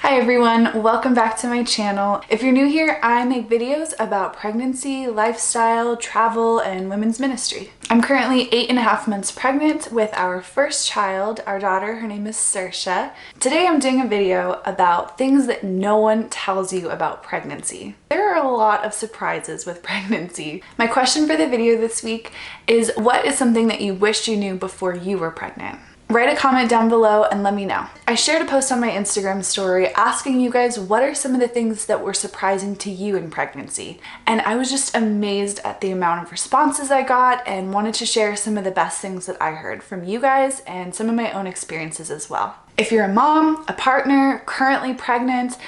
Hi everyone, welcome back to my channel. If you're new here, I make videos about pregnancy, lifestyle, travel, and women's ministry. I'm currently 8.5 months pregnant with our first child, our daughter. Her name is Saoirse. Today I'm doing a video about things that no one tells you about pregnancy. There are a lot of surprises with pregnancy. My question for the video this week is, what is something that you wished you knew before you were pregnant? Write a comment down below and let me know. I shared a post on my Instagram story asking you guys what are some of the things that were surprising to you in pregnancy. And I was just amazed at the amount of responses I got and wanted to share some of the best things that I heard from you guys and some of my own experiences as well. If you're a mom, a partner, currently pregnant,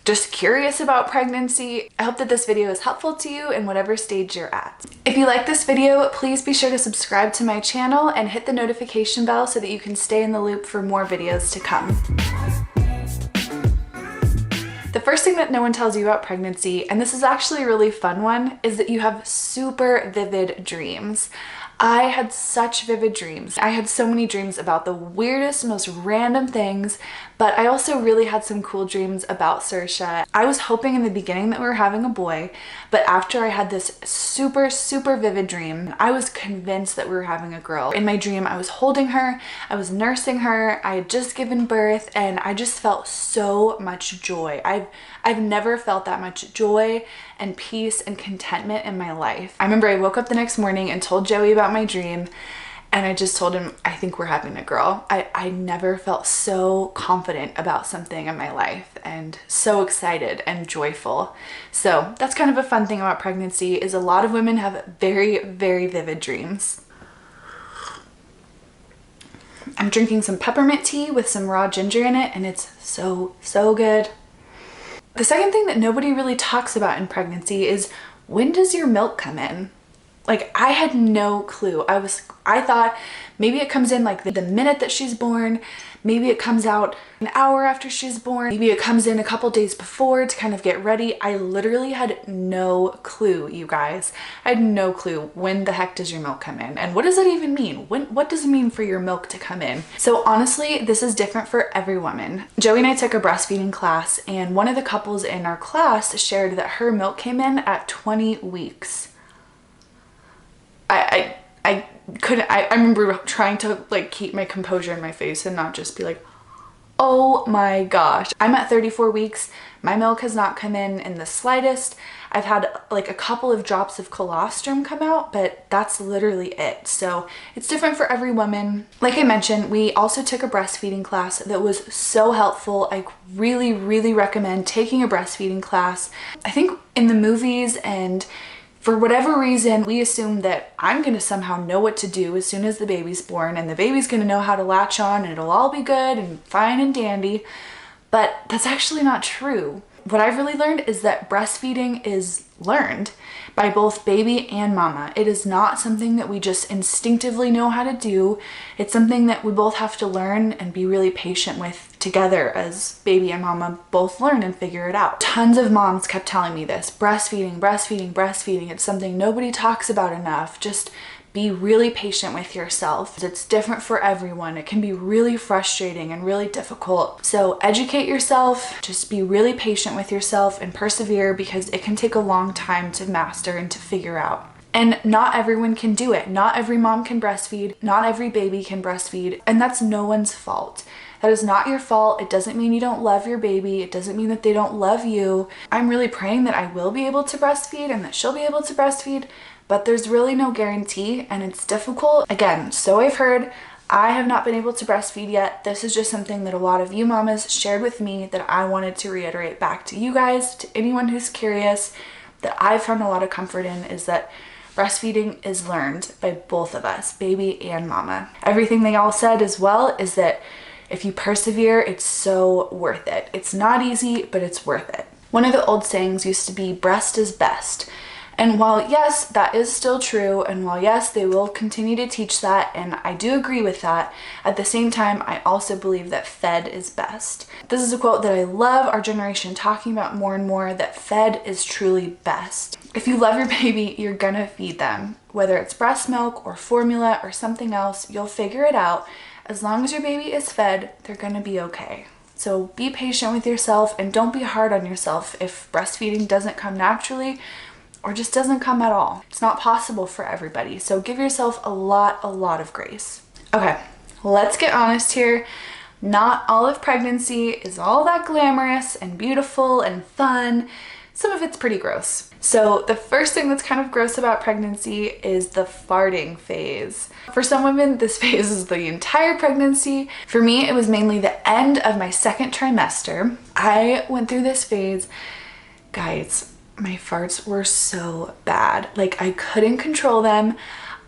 just curious about pregnancy, I hope that this video is helpful to you in whatever stage you're at. If you like this video, please be sure to subscribe to my channel and hit the notification bell so that you can stay in the loop for more videos to come. The first thing that no one tells you about pregnancy, and this is actually a really fun one, is that you have super vivid dreams. I had such vivid dreams. I had so many dreams about the weirdest, most random things, but I also really had some cool dreams about Saoirse. I was hoping in the beginning that we were having a boy, but after I had this super vivid dream, I was convinced that we were having a girl. In my dream, I was holding her, I was nursing her, I had just given birth, and I just felt so much joy. I've never felt that much joy and peace and contentment in my life. I remember I woke up the next morning and told Joey about my dream, and I just told him, I think we're having a girl. I never felt so confident about something in my life and so excited and joyful. So that's kind of a fun thing about pregnancy, is a lot of women have very vivid dreams. I'm drinking some peppermint tea with some raw ginger in it, and it's so good. The second thing that nobody really talks about in pregnancy is, when does your milk come in? Like, I had no clue. I thought maybe it comes in like the minute that she's born, maybe it comes out an hour after she's born, maybe it comes in a couple days before to kind of get ready. I literally had no clue, you guys. I had no clue. When the heck does your milk come in? And what does that even mean? What does it mean for your milk to come in? So honestly, this is different for every woman. Joey and I took a breastfeeding class, and one of the couples in our class shared that her milk came in at 20 weeks. I remember trying to like keep my composure in my face and not just be like, oh my gosh. I'm at 34 weeks. My milk has not come in the slightest. I've had like a couple of drops of colostrum come out, but that's literally it. So it's different for every woman. Like I mentioned, we also took a breastfeeding class that was so helpful. I really recommend taking a breastfeeding class. I think in the movies, and for whatever reason, we assume that I'm gonna somehow know what to do as soon as the baby's born, and the baby's gonna know how to latch on and it'll all be good and fine and dandy. But that's actually not true. What I've really learned is that breastfeeding is learned by both baby and mama. It is not something that we just instinctively know how to do. It's something that we both have to learn and be really patient with together as baby and mama both learn and figure it out. Tons of moms kept telling me this: breastfeeding. It's something nobody talks about enough. Just be really patient with yourself. It's different for everyone. It can be really frustrating and really difficult. So educate yourself, just be really patient with yourself and persevere, because it can take a long time to master and to figure out. And not everyone can do it. Not every mom can breastfeed. Not every baby can breastfeed. And that's no one's fault. That is not your fault. It doesn't mean you don't love your baby. It doesn't mean that they don't love you. I'm really praying that I will be able to breastfeed and that she'll be able to breastfeed, but there's really no guarantee, and it's difficult. Again, so I've heard. I have not been able to breastfeed yet. This is just something that a lot of you mamas shared with me that I wanted to reiterate back to you guys, to anyone who's curious, that I've found a lot of comfort in, is that breastfeeding is learned by both of us, baby and mama. Everything they all said as well is that if you persevere, it's so worth it. It's not easy, but it's worth it. One of the old sayings used to be, breast is best. And while yes, that is still true, and while yes, they will continue to teach that, and I do agree with that, at the same time, I also believe that fed is best. This is a quote that I love our generation talking about more and more, that fed is truly best. If you love your baby, you're gonna feed them. Whether it's breast milk or formula or something else, you'll figure it out. As long as your baby is fed, they're gonna be okay. So be patient with yourself and don't be hard on yourself if breastfeeding doesn't come naturally or just doesn't come at all. It's not possible for everybody. So give yourself a lot of grace. Okay, let's get honest here. Not all of pregnancy is all that glamorous and beautiful and fun. Some of it's pretty gross. So the first thing that's kind of gross about pregnancy is the farting phase. For some women, this phase is the entire pregnancy. For me, it was mainly the end of my second trimester. I went through this phase. Guys, my farts were so bad. Like, I couldn't control them.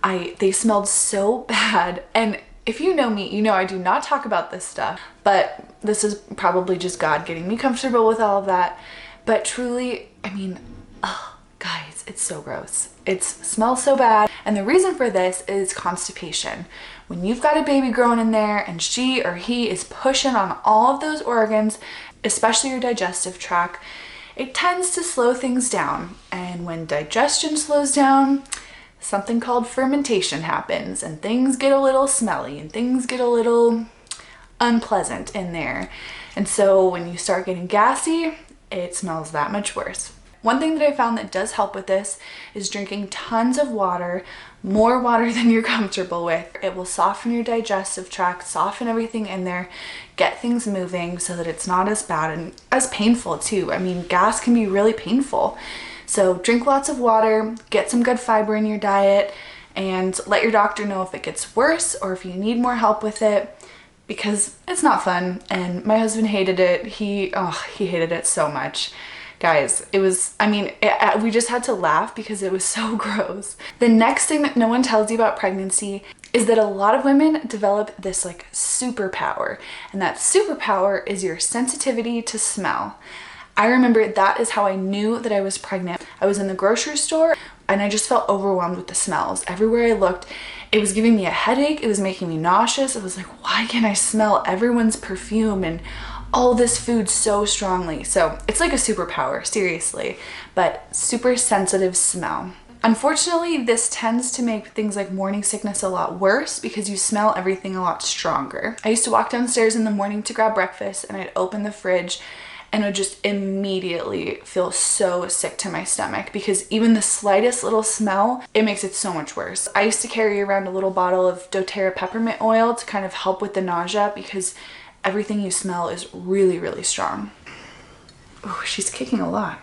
They smelled so bad. And if you know me, you know I do not talk about this stuff, but this is probably just God getting me comfortable with all of that. But truly, I mean, oh, guys, it's so gross. It smells so bad. And the reason for this is constipation. When you've got a baby growing in there and she or he is pushing on all of those organs, especially your digestive tract, it tends to slow things down. And when digestion slows down, something called fermentation happens and things get a little smelly and things get a little unpleasant in there. And so when you start getting gassy, it smells that much worse. One thing that I found that does help with this is drinking tons of water, more water than you're comfortable with. It will soften your digestive tract, soften everything in there, get things moving so that it's not as bad and as painful too. I mean, gas can be really painful. So drink lots of water, get some good fiber in your diet, and let your doctor know if it gets worse or if you need more help with it, because it's not fun. And my husband hated it. He hated it so much. Guys, it was, I mean, we just had to laugh because it was so gross. The next thing that no one tells you about pregnancy is that a lot of women develop this like superpower, and that superpower is your sensitivity to smell. I remember that is how I knew that I was pregnant. I was in the grocery store and I just felt overwhelmed with the smells. Everywhere I looked, it was giving me a headache. It was making me nauseous. I was like, why can't I smell everyone's perfume and all this food so strongly? So it's like a superpower, seriously, but super sensitive smell. Unfortunately, this tends to make things like morning sickness a lot worse because you smell everything a lot stronger. I used to walk downstairs in the morning to grab breakfast and I'd open the fridge and would just immediately feel so sick to my stomach because even the slightest little smell, it makes it so much worse. I used to carry around a little bottle of doTERRA peppermint oil to kind of help with the nausea because everything you smell is really strong. Oh, she's kicking a lot.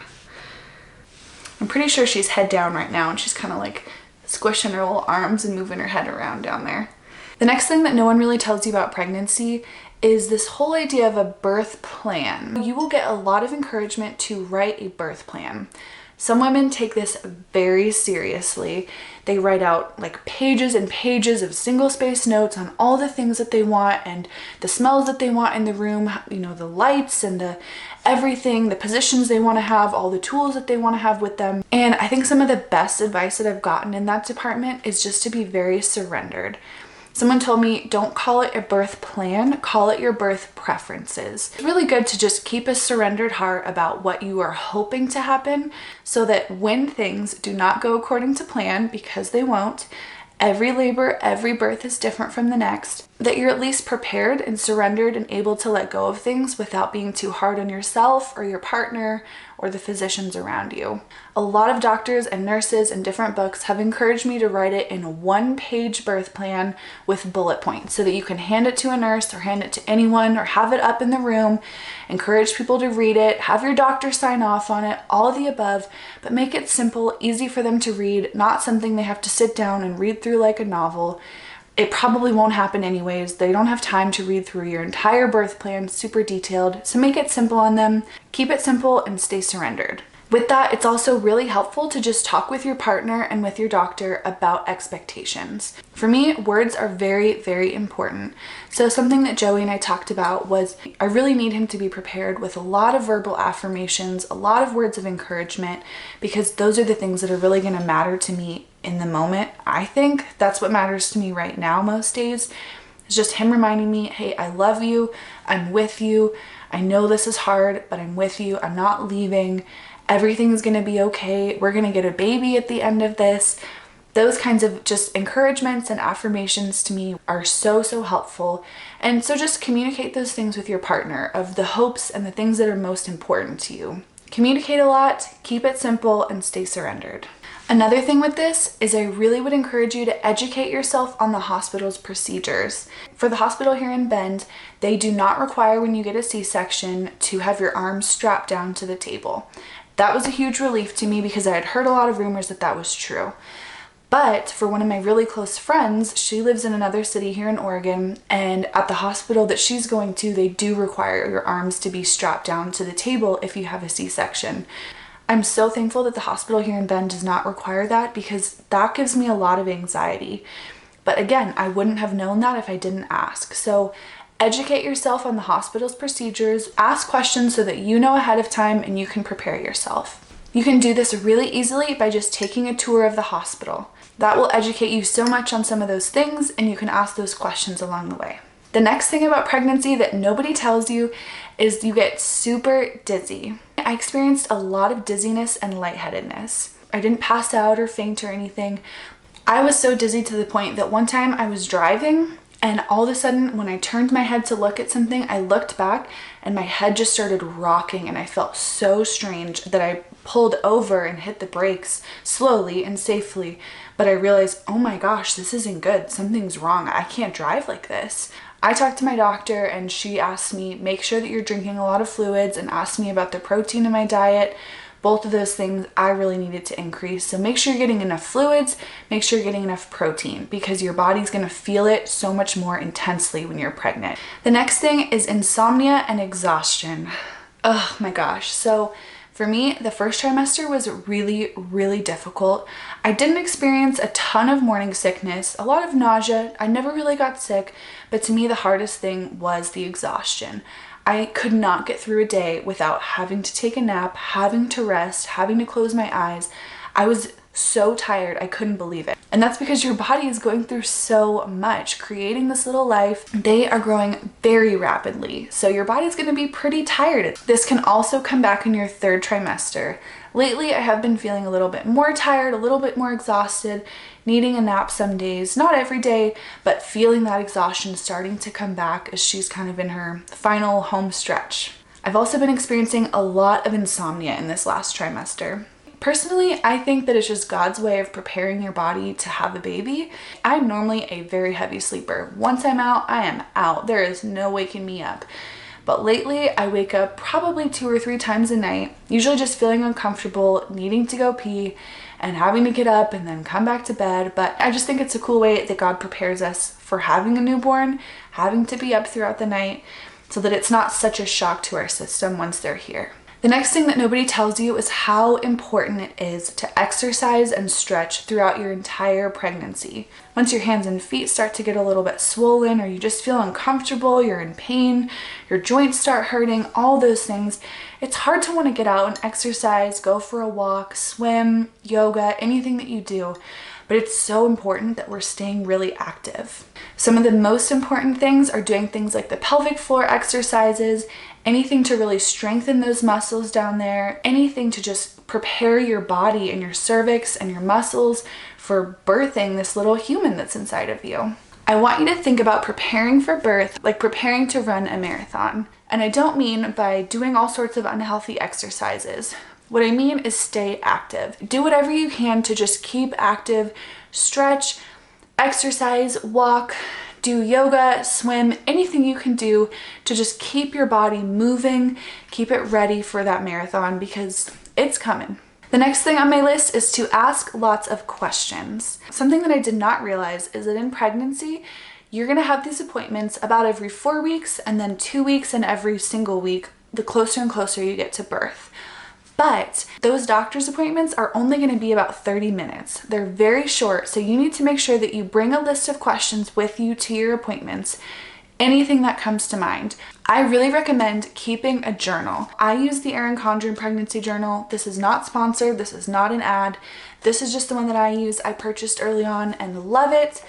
I'm pretty sure she's head down right now and she's kind of like squishing her little arms and moving her head around down there. The next thing that no one really tells you about pregnancy is this whole idea of a birth plan. You will get a lot of encouragement to write a birth plan. Some women take this very seriously. They write out like pages and pages of single-spaced notes on all the things that they want and the smells that they want in the room, you know, the lights and the everything, the positions they want to have, all the tools that they want to have with them. And I think some of the best advice that I've gotten in that department is just to be very surrendered. Someone told me, don't call it a birth plan, call it your birth preferences. It's really good to just keep a surrendered heart about what you are hoping to happen so that when things do not go according to plan, because they won't, every labor, every birth is different from the next, that you're at least prepared and surrendered and able to let go of things without being too hard on yourself or your partner or the physicians around you. A lot of doctors and nurses and different books have encouraged me to write it in a one-page birth plan with bullet points so that you can hand it to a nurse or hand it to anyone or have it up in the room, encourage people to read it, have your doctor sign off on it, all of the above, but make it simple, easy for them to read, not something they have to sit down and read through like a novel. It probably won't happen anyways. They don't have time to read through your entire birth plan, super detailed. So make it simple on them, keep it simple, and stay surrendered. With that, it's also really helpful to just talk with your partner and with your doctor about expectations. For me, words are very important. So something that Joey and I talked about was I really need him to be prepared with a lot of verbal affirmations, a lot of words of encouragement, because those are the things that are really going to matter to me in the moment. I think that's what matters to me right now most days. It's just him reminding me, hey, I love you, I'm with you, I know this is hard, but I'm with you, I'm not leaving, everything's gonna be okay, we're gonna get a baby at the end of this. Those kinds of just encouragements and affirmations to me are so, so helpful. And so just communicate those things with your partner of the hopes and the things that are most important to you. Communicate a lot, keep it simple, and stay surrendered. Another thing with this is I really would encourage you to educate yourself on the hospital's procedures. For the hospital here in Bend, they do not require when you get a C-section to have your arms strapped down to the table. That was a huge relief to me because I had heard a lot of rumors that that was true. But for one of my really close friends, she lives in another city here in Oregon, and at the hospital that she's going to, they do require your arms to be strapped down to the table if you have a C-section. I'm so thankful that the hospital here in Bend does not require that because that gives me a lot of anxiety. But again, I wouldn't have known that if I didn't ask. So educate yourself on the hospital's procedures, ask questions so that you know ahead of time and you can prepare yourself. You can do this really easily by just taking a tour of the hospital. That will educate you so much on some of those things, and you can ask those questions along the way. The next thing about pregnancy that nobody tells you is you get super dizzy. I experienced a lot of dizziness and lightheadedness. I didn't pass out or faint or anything. I was so dizzy to the point that one time I was driving, and all of a sudden when I turned my head to look at something, I looked back and my head just started rocking, and I felt so strange that I pulled over and hit the brakes slowly and safely. But I realized, oh my gosh, this isn't good. Something's wrong. I can't drive like this. I talked to my doctor and she asked me, make sure that you're drinking a lot of fluids, and asked me about the protein in my diet. Both of those things I really needed to increase. So make sure you're getting enough fluids, make sure you're getting enough protein, because your body's gonna feel it so much more intensely when you're pregnant. The next thing is insomnia and exhaustion. Oh my gosh. So for me, the first trimester was really, really difficult. I didn't experience a ton of morning sickness, a lot of nausea. I never really got sick, but to me, the hardest thing was the exhaustion. I could not get through a day without having to take a nap, having to rest, having to close my eyes. I was so tired, I couldn't believe it. And that's because your body is going through so much. Creating this little life, they are growing very rapidly. So your body's gonna be pretty tired. This can also come back in your third trimester. Lately, I have been feeling a little bit more tired, a little bit more exhausted, needing a nap some days, not every day, but feeling that exhaustion starting to come back as she's kind of in her final home stretch. I've also been experiencing a lot of insomnia in this last trimester. Personally, I think that it's just God's way of preparing your body to have a baby. I'm normally a very heavy sleeper. Once I'm out, I am out. There is no waking me up. But lately, I wake up probably 2 or 3 times a night, usually just feeling uncomfortable, needing to go pee, and having to get up and then come back to bed. But I just think it's a cool way that God prepares us for having a newborn, having to be up throughout the night, so that it's not such a shock to our system once they're here. The next thing that nobody tells you is how important it is to exercise and stretch throughout your entire pregnancy. Once your hands and feet start to get a little bit swollen, or you just feel uncomfortable, you're in pain, your joints start hurting, all those things, it's hard to want to get out and exercise, go for a walk, swim, yoga, anything that you do. But it's so important that we're staying really active. Some of the most important things are doing things like the pelvic floor exercises, anything to really strengthen those muscles down there, anything to just prepare your body and your cervix and your muscles for birthing this little human that's inside of you. I want you to think about preparing for birth like preparing to run a marathon. And I don't mean by doing all sorts of unhealthy exercises. What I mean is stay active. Do whatever you can to just keep active, stretch, exercise, walk, do yoga, swim, anything you can do to just keep your body moving, keep it ready for that marathon, because it's coming. The next thing on my list is to ask lots of questions. Something that I did not realize is that in pregnancy, you're gonna have these appointments about every 4 weeks and then 2 weeks in every single week, the closer and closer you get to birth. But those doctor's appointments are only going to be about 30 minutes. They're very short, so you need to make sure that you bring a list of questions with you to your appointments, anything that comes to mind. I really recommend keeping a journal. I use the Erin Condren Pregnancy Journal. This is not sponsored. This is not an ad. This is just the one that I use. I purchased early on and love it.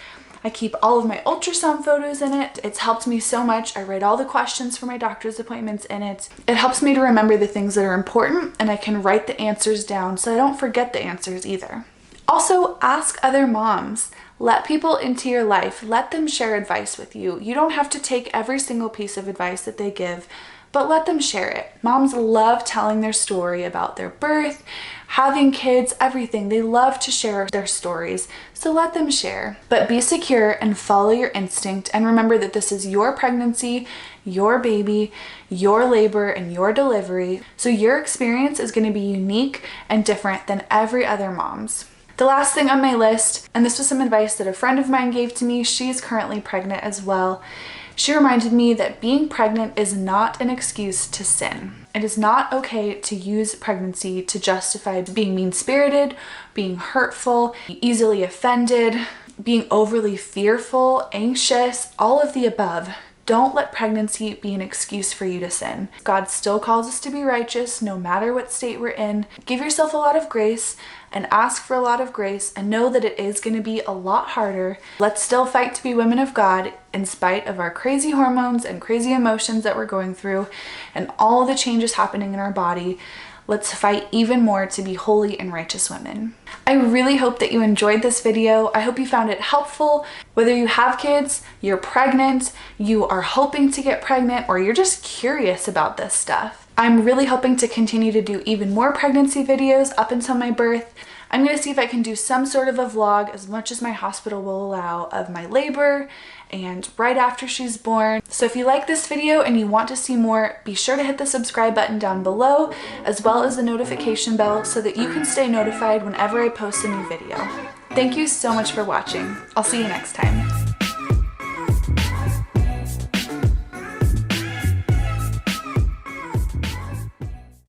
I keep all of my ultrasound photos in it. It's helped me so much. I write all the questions for my doctor's appointments in it. It helps me to remember the things that are important, and I can write the answers down so I don't forget the answers either. Also, ask other moms. Let people into your life. Let them share advice with you. You don't have to take every single piece of advice that they give, but let them share it. Moms love telling their story about their birth, having kids, everything. They love to share their stories, so let them share. But be secure and follow your instinct, and remember that this is your pregnancy, your baby, your labor, and your delivery, so your experience is going to be unique and different than every other mom's. The last thing on my list, and this was some advice that a friend of mine gave to me, she's currently pregnant as well. She reminded me that being pregnant is not an excuse to sin. It is not okay to use pregnancy to justify being mean-spirited, being hurtful, easily offended, being overly fearful, anxious, all of the above. Don't let pregnancy be an excuse for you to sin. God still calls us to be righteous no matter what state we're in. Give yourself a lot of grace and ask for a lot of grace, and know that it is going to be a lot harder. Let's still fight to be women of God in spite of our crazy hormones and crazy emotions that we're going through and all the changes happening in our body. Let's fight even more to be holy and righteous women. I really hope that you enjoyed this video. I hope you found it helpful. Whether you have kids, you're pregnant, you are hoping to get pregnant, or you're just curious about this stuff. I'm really hoping to continue to do even more pregnancy videos up until my birth. I'm going to see if I can do some sort of a vlog, as much as my hospital will allow, of my labor and right after she's born. So if you like this video and you want to see more, be sure to hit the subscribe button down below, as well as the notification bell, so that you can stay notified whenever I post a new video. Thank you so much for watching. I'll see you next time.